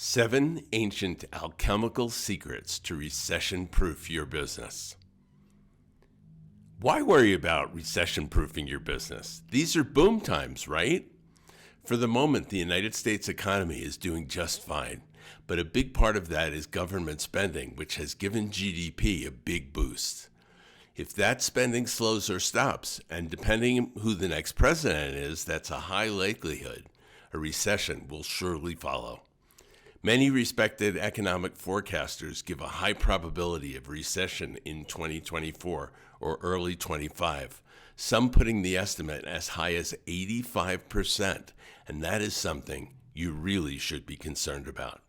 7 Ancient Alchemical Secrets to Recession-Proof Your Business. Why worry about recession-proofing your business? These are boom times, right? For the moment, the United States economy is doing just fine, but a big part of that is government spending, which has given GDP a big boost. If that spending slows or stops, and depending who the next president is, that's a high likelihood a recession will surely follow. Many respected economic forecasters give a high probability of recession in 2024 or early 25, some putting the estimate as high as 85%, and that is something you really should be concerned about.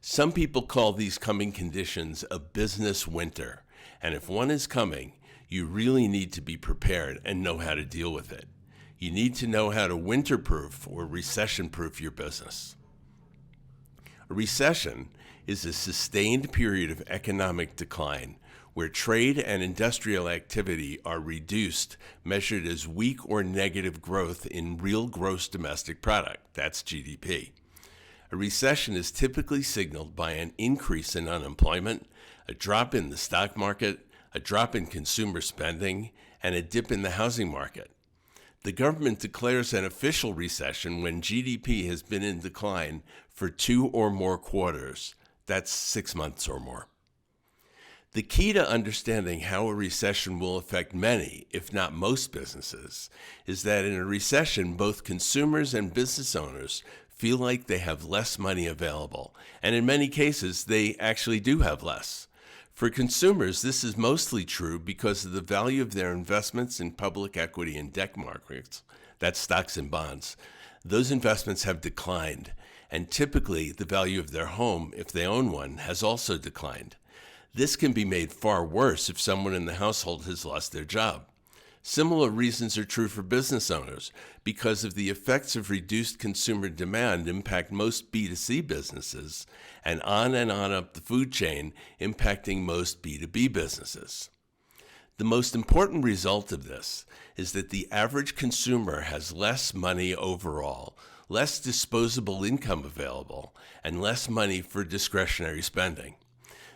Some people call these coming conditions a business winter, and if one is coming, you really need to be prepared and know how to deal with it. You need to know how to winter-proof or recession-proof your business. A recession is a sustained period of economic decline where trade and industrial activity are reduced, measured as weak or negative growth in real gross domestic product. That's GDP. A recession is typically signaled by an increase in unemployment, a drop in the stock market, a drop in consumer spending, and a dip in the housing market. The government declares an official recession when GDP has been in decline for 2 or more quarters. That's 6 months or more. The key to understanding how a recession will affect many, if not most businesses, is that in a recession, both consumers and business owners feel like they have less money available, and in many cases, they actually do have less. For consumers, this is mostly true because of the value of their investments in public equity and debt markets, that's stocks and bonds. Those investments have declined, and typically the value of their home, if they own one, has also declined. This can be made far worse if someone in the household has lost their job. Similar reasons are true for business owners because of the effects of reduced consumer demand impact most B2C businesses and on up the food chain, impacting most B2B businesses. The most important result of this is that the average consumer has less money overall, less disposable income available, and less money for discretionary spending.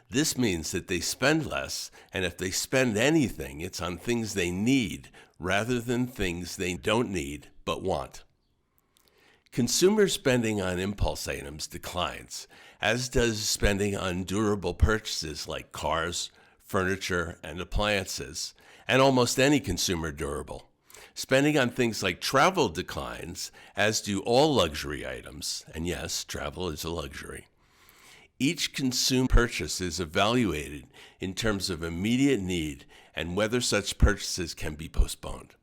This means that they spend less, and if they spend anything, it's on things they need rather than things they don't need but want. Consumer spending on impulse items declines, as does spending on durable purchases like cars, furniture, and appliances, and almost any consumer durable. Spending on things like travel declines, as do all luxury items, and yes, travel is a luxury. Each consumer purchase is evaluated in terms of immediate need and whether such purchases can be postponed.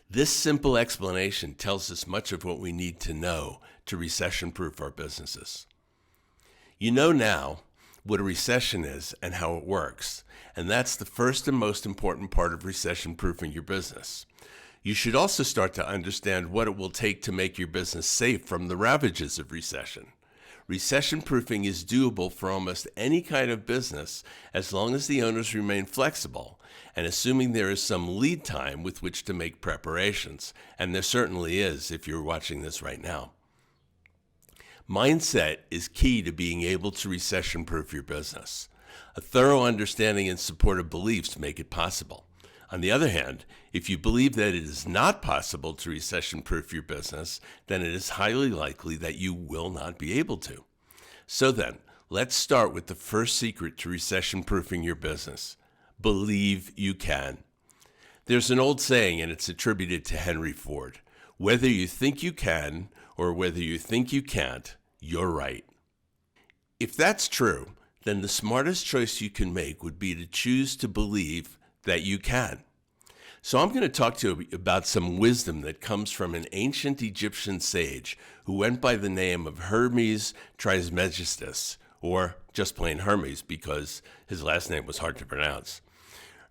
This simple explanation tells us much of what we need to know to recession-proof our businesses. You know now what a recession is and how it works, and that's the first and most important part of recession-proofing your business. You should also start to understand what it will take to make your business safe from the ravages of recession. Recession-proofing is doable for almost any kind of business as long as the owners remain flexible and assuming there is some lead time with which to make preparations, and there certainly is if you're watching this right now. Mindset is key to being able to recession-proof your business. A thorough understanding and supportive beliefs make it possible. On the other hand, if you believe that it is not possible to recession-proof your business, then it is highly likely that you will not be able to. So then, let's start with the first secret to recession-proofing your business. Believe you can. There's an old saying, and it's attributed to Henry Ford. Whether you think you can or whether you think you can't, you're right. If that's true, then the smartest choice you can make would be to choose to believe that you can. So I'm going to talk to you about some wisdom that comes from an ancient Egyptian sage who went by the name of Hermes Trismegistus, or just plain Hermes because his last name was hard to pronounce.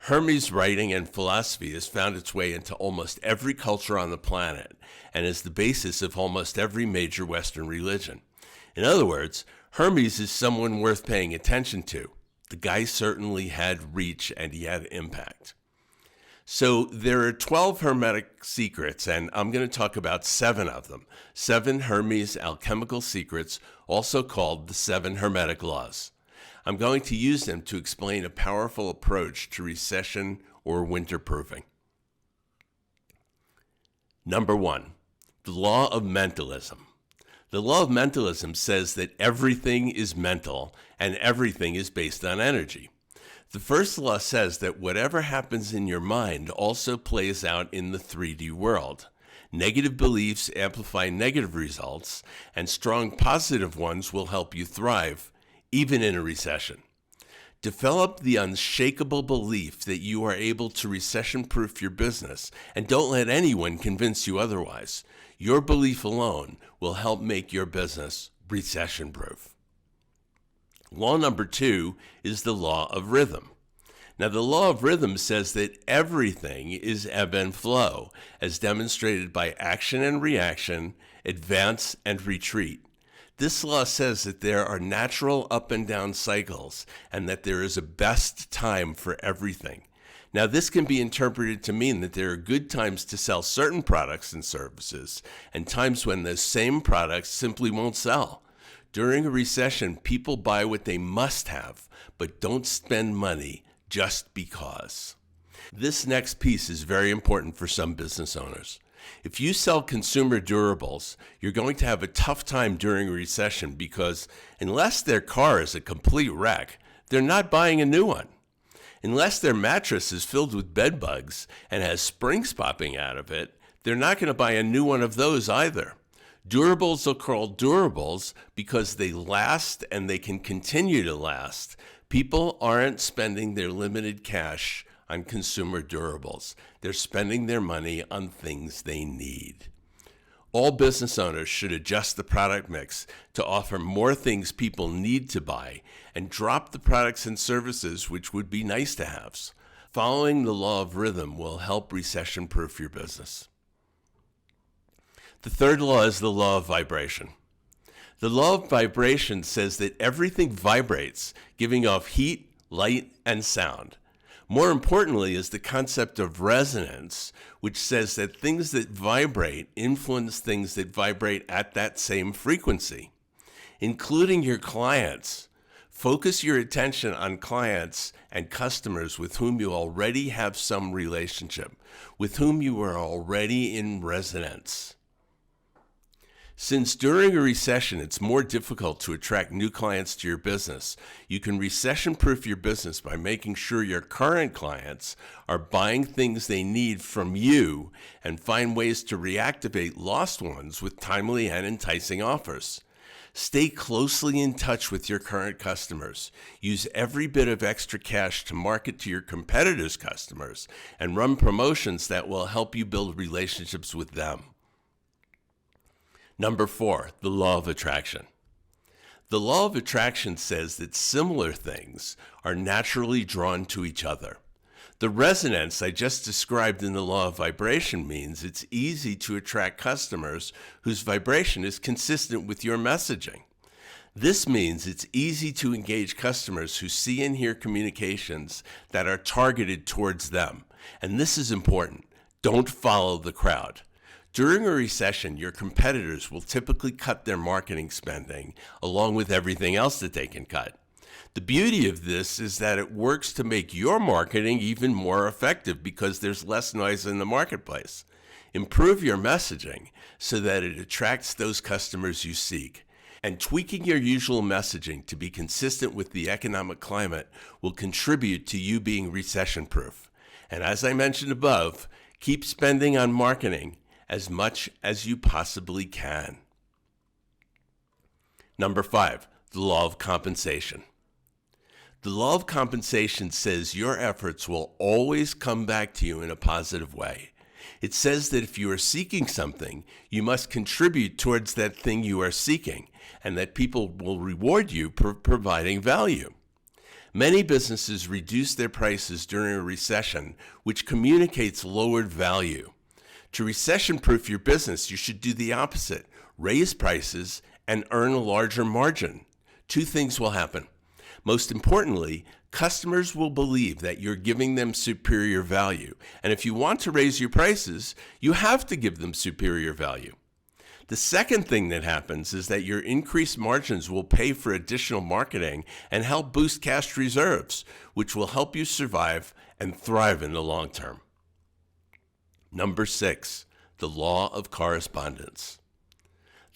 Hermes' writing and philosophy has found its way into almost every culture on the planet and is the basis of almost every major Western religion. In other words, Hermes is someone worth paying attention to. The guy certainly had reach and he had impact. So there are 12 Hermetic secrets, and I'm going to talk about 7 of them. 7 Hermes alchemical secrets, also called the 7 Hermetic Laws. I'm going to use them to explain a powerful approach to recession or winter proofing. Number 1, the law of mentalism. The law of mentalism says that everything is mental and everything is based on energy. The first law says that whatever happens in your mind also plays out in the 3D world. Negative beliefs amplify negative results, and strong positive ones will help you thrive, even in a recession. Develop the unshakable belief that you are able to recession-proof your business, and don't let anyone convince you otherwise. Your belief alone will help make your business recession-proof. Law number 2 is the law of rhythm. Now, the law of rhythm says that everything is ebb and flow, as demonstrated by action and reaction, advance and retreat. This law says that there are natural up and down cycles and that there is a best time for everything. Now, this can be interpreted to mean that there are good times to sell certain products and services and times when those same products simply won't sell. During a recession, people buy what they must have, but don't spend money just because. This next piece is very important for some business owners. If you sell consumer durables, you're going to have a tough time during a recession because unless their car is a complete wreck, they're not buying a new one. Unless their mattress is filled with bed bugs and has springs popping out of it, they're not going to buy a new one of those either. Durables are called durables because they last and they can continue to last. People aren't spending their limited cash on consumer durables. They're spending their money on things they need. All business owners should adjust the product mix to offer more things people need to buy and drop the products and services which would be nice to haves. Following the law of rhythm will help recession-proof your business. The third law is the law of vibration. The law of vibration says that everything vibrates, giving off heat, light, and sound. More importantly is the concept of resonance, which says that things that vibrate influence things that vibrate at that same frequency, including your clients. Focus your attention on clients and customers with whom you already have some relationship, with whom you are already in resonance. Since during a recession, it's more difficult to attract new clients to your business, you can recession-proof your business by making sure your current clients are buying things they need from you and find ways to reactivate lost ones with timely and enticing offers. Stay closely in touch with your current customers. Use every bit of extra cash to market to your competitors' customers and run promotions that will help you build relationships with them. Number 4, the law of attraction. The law of attraction says that similar things are naturally drawn to each other. The resonance I just described in the law of vibration means it's easy to attract customers whose vibration is consistent with your messaging. This means it's easy to engage customers who see and hear communications that are targeted towards them. And this is important. Don't follow the crowd. During a recession, your competitors will typically cut their marketing spending along with everything else that they can cut. The beauty of this is that it works to make your marketing even more effective because there's less noise in the marketplace. Improve your messaging so that it attracts those customers you seek. And tweaking your usual messaging to be consistent with the economic climate will contribute to you being recession-proof. And as I mentioned above, keep spending on marketing as much as you possibly can. Number 5, the law of compensation. The law of compensation says your efforts will always come back to you in a positive way. It says that if you are seeking something, you must contribute towards that thing you are seeking, and that people will reward you for providing value. Many businesses reduce their prices during a recession, which communicates lowered value. To recession-proof your business, you should do the opposite. Raise prices and earn a larger margin. 2 things will happen. Most importantly, customers will believe that you're giving them superior value. And if you want to raise your prices, you have to give them superior value. The second thing that happens is that your increased margins will pay for additional marketing and help boost cash reserves, which will help you survive and thrive in the long term. Number 6, the law of correspondence.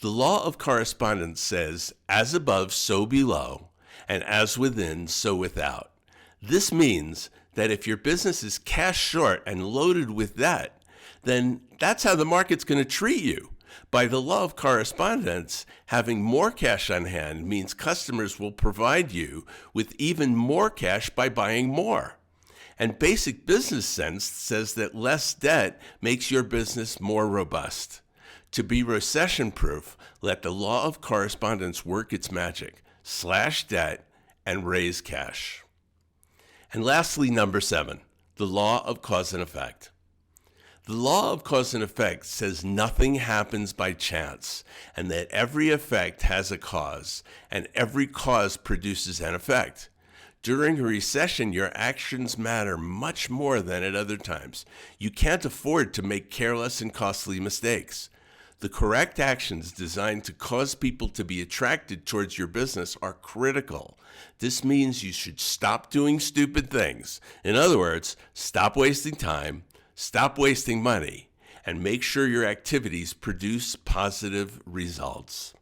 The law of correspondence says, as above, so below, and as within, so without. This means that if your business is cash short and loaded with debt, then that's how the market's going to treat you. By the law of correspondence, having more cash on hand means customers will provide you with even more cash by buying more. And basic business sense says that less debt makes your business more robust. To be recession-proof, let the law of correspondence work its magic. Slash debt and raise cash. And lastly, number 7, the law of cause and effect. The law of cause and effect says nothing happens by chance, and that every effect has a cause, and every cause produces an effect. During a recession, your actions matter much more than at other times. You can't afford to make careless and costly mistakes. The correct actions designed to cause people to be attracted towards your business are critical. This means you should stop doing stupid things. In other words, stop wasting time, stop wasting money, and make sure your activities produce positive results.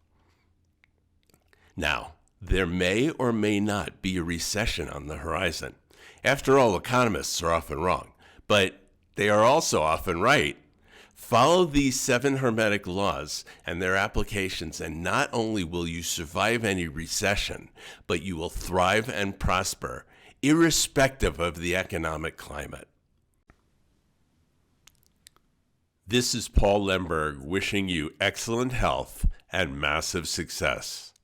Now, there may or may not be a recession on the horizon. After all, economists are often wrong, but they are also often right. Follow these 7 Hermetic laws and their applications, and not only will you survive any recession, but you will thrive and prosper, irrespective of the economic climate. This is Paul Lemberg wishing you excellent health and massive success.